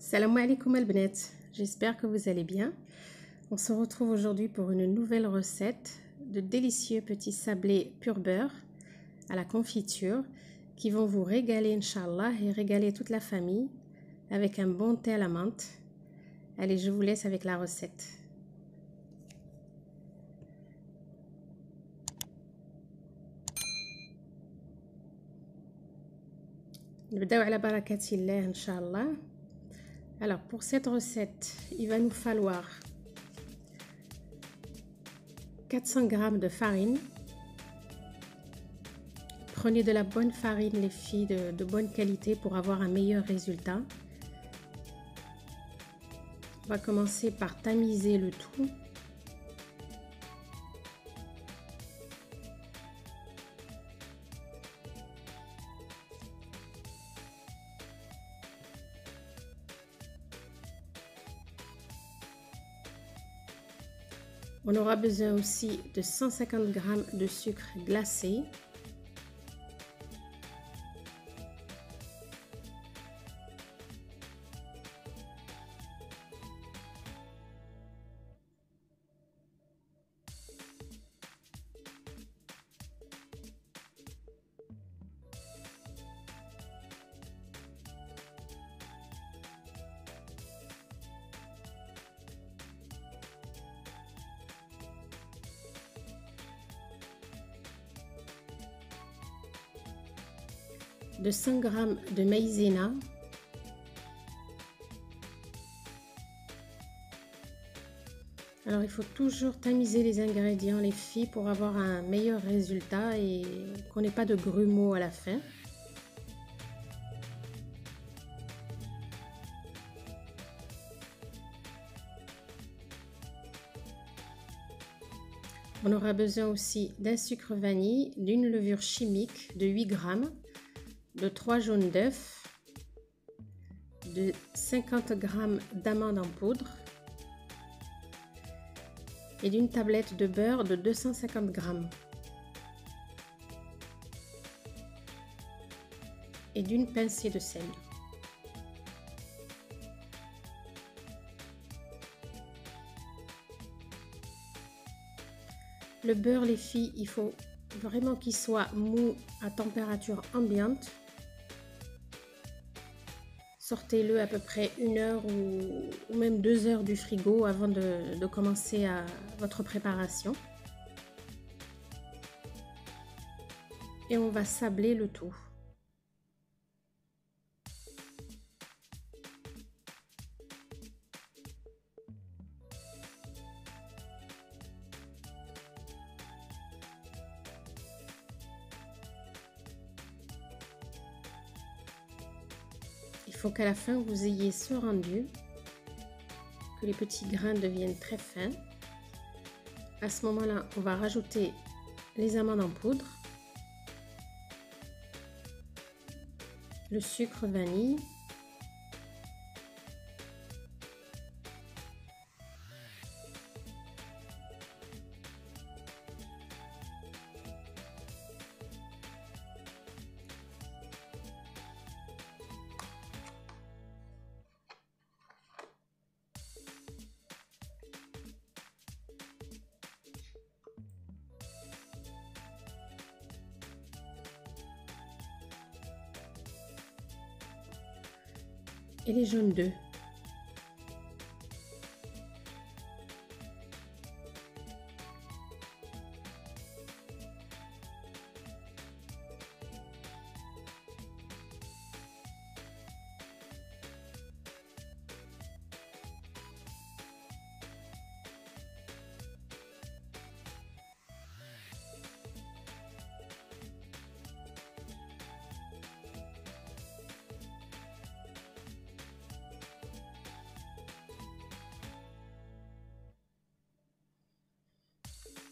Salam alaikum al-bnat, j'espère que vous allez bien. On se retrouve aujourd'hui pour une nouvelle recette de délicieux petits sablés pur beurre à la confiture qui vont vous régaler Inch'Allah et régaler toute la famille avec un bon thé à la menthe. Allez, je vous laisse avec la recette. نبداو على بركة الله إن شاء الله. Alors pour cette recette, il va nous falloir 400 g de farine. Prenez de la bonne farine les filles, de bonne qualité pour avoir un meilleur résultat. On va commencer par tamiser le tout. On aura besoin aussi de 150 g de sucre glacé. De 100 g de maïzena, alors il faut toujours tamiser les ingrédients les filles pour avoir un meilleur résultat et qu'on n'ait pas de grumeaux à la fin. On aura besoin aussi d'un sucre vanille, d'une levure chimique de 8 g, de 3 jaunes d'œufs, de 50 g d'amandes en poudre et d'une tablette de beurre de 250 g et d'une pincée de sel. Le beurre, les filles, il faut vraiment qu'il soit mou à température ambiante. Sortez-le à peu près 1 heure ou même 2 heures du frigo avant de commencer votre préparation. Et on va sabler le tout. Il faut qu'à la fin vous ayez ce rendu, que les petits grains deviennent très fins. À ce moment-là, on va rajouter les amandes en poudre, le sucre vanille, et les jaunes d'œufs.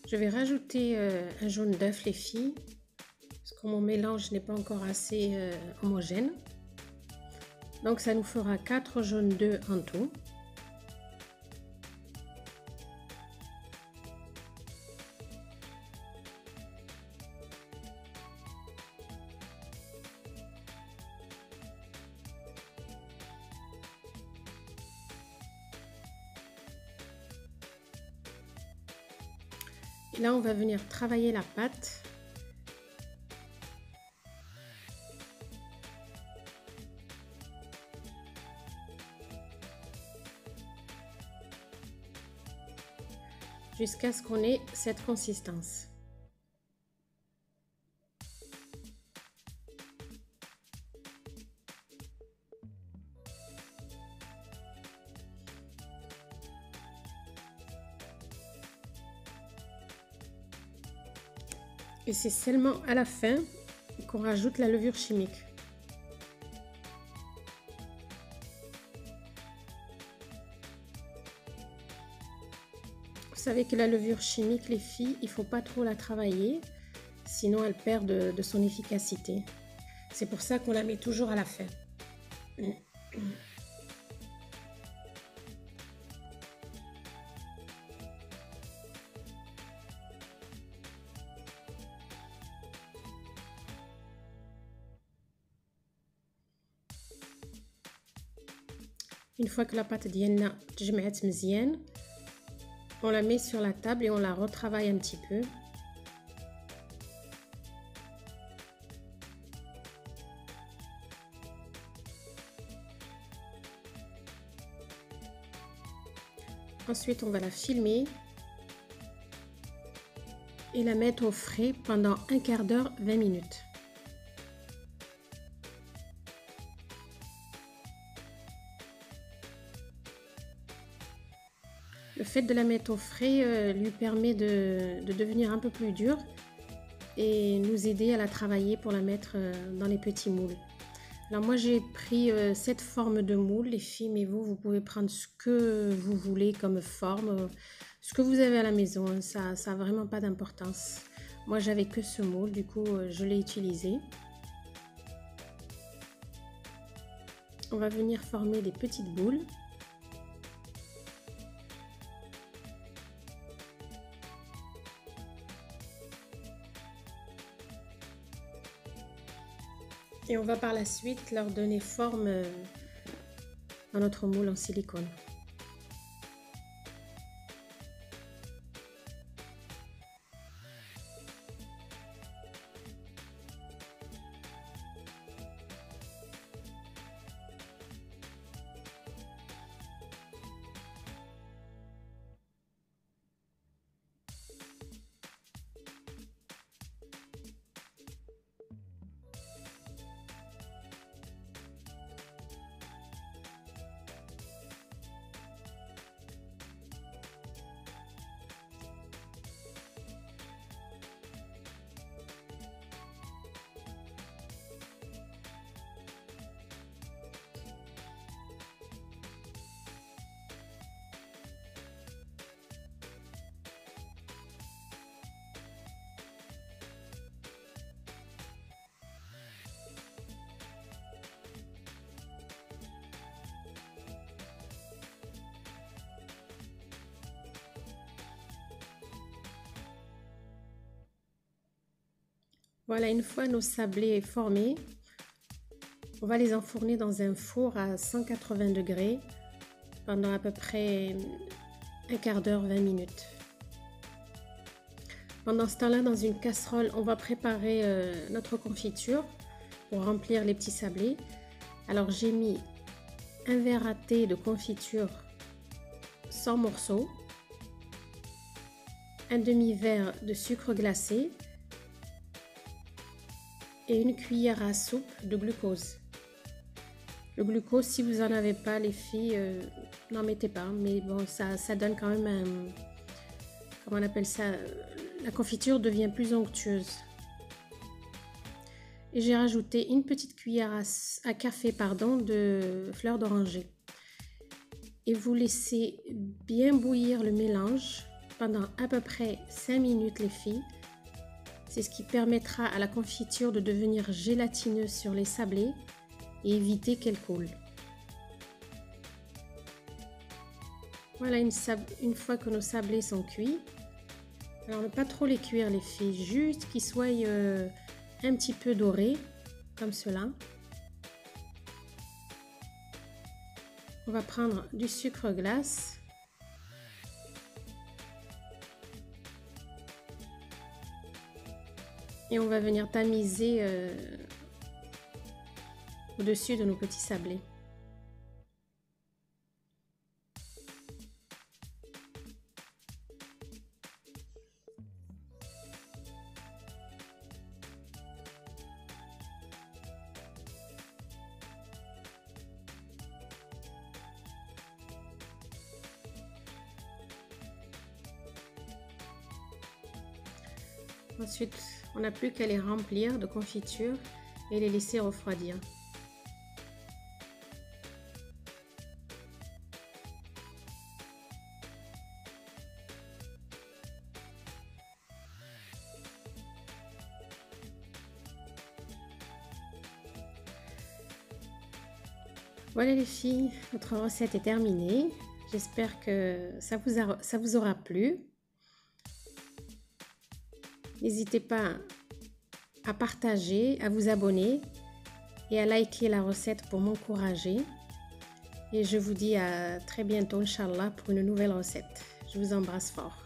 Je vais rajouter un jaune d'œuf, les filles, parce que mon mélange n'est pas encore assez homogène. Donc ça nous fera 4 jaunes d'œufs en tout. Et là, on va venir travailler la pâte. Jusqu'à ce qu'on ait cette consistance. Et c'est seulement à la fin qu'on rajoute la levure chimique. Vous savez que la levure chimique, les filles, il ne faut pas trop la travailler, sinon elle perd de son efficacité. C'est pour ça qu'on la met toujours à la fin. Une fois que la pâte ديالنا تجمعت مزيان, on la met sur la table et on la retravaille un petit peu. Ensuite, on va la filmer et la mettre au frais pendant un quart d'heure, 20 minutes. Le fait de la mettre au frais lui permet de devenir un peu plus dure et nous aider à la travailler pour la mettre dans les petits moules. Alors moi j'ai pris cette forme de moule, les filles, mais vous pouvez prendre ce que vous voulez comme forme, ce que vous avez à la maison, hein, ça n'a vraiment pas d'importance. Moi j'avais que ce moule, du coup je l'ai utilisé. On va venir former des petites boules. Et on va par la suite leur donner forme dans notre moule en silicone. Voilà, une fois nos sablés formés, on va les enfourner dans un four à 180 degrés pendant à peu près un quart d'heure, 20 minutes. Pendant ce temps-là, dans une casserole, on va préparer notre confiture pour remplir les petits sablés. Alors j'ai mis un verre à thé de confiture 100 morceaux, un demi-verre de sucre glacé et une cuillère à soupe de glucose. Le glucose, si vous n'en avez pas, les filles, n'en mettez pas, mais bon, ça donne quand même un... Comment on appelle ça? La confiture devient plus onctueuse. Et j'ai rajouté une petite cuillère à café de fleur d'oranger. Et vous laissez bien bouillir le mélange pendant à peu près 5 minutes, les filles. C'est ce qui permettra à la confiture de devenir gélatineuse sur les sablés et éviter qu'elle coule. Voilà, une fois que nos sablés sont cuits, alors ne pas trop les cuire, les filles, juste qu'ils soient un petit peu dorés, comme cela. On va prendre du sucre glace. Et on va venir tamiser au-dessus de nos petits sablés. Ensuite, on n'a plus qu'à les remplir de confiture et les laisser refroidir. Voilà les filles, notre recette est terminée. J'espère que ça vous aura plu. N'hésitez pas à partager, à vous abonner et à liker la recette pour m'encourager. Et je vous dis à très bientôt, Inch'Allah, pour une nouvelle recette. Je vous embrasse fort.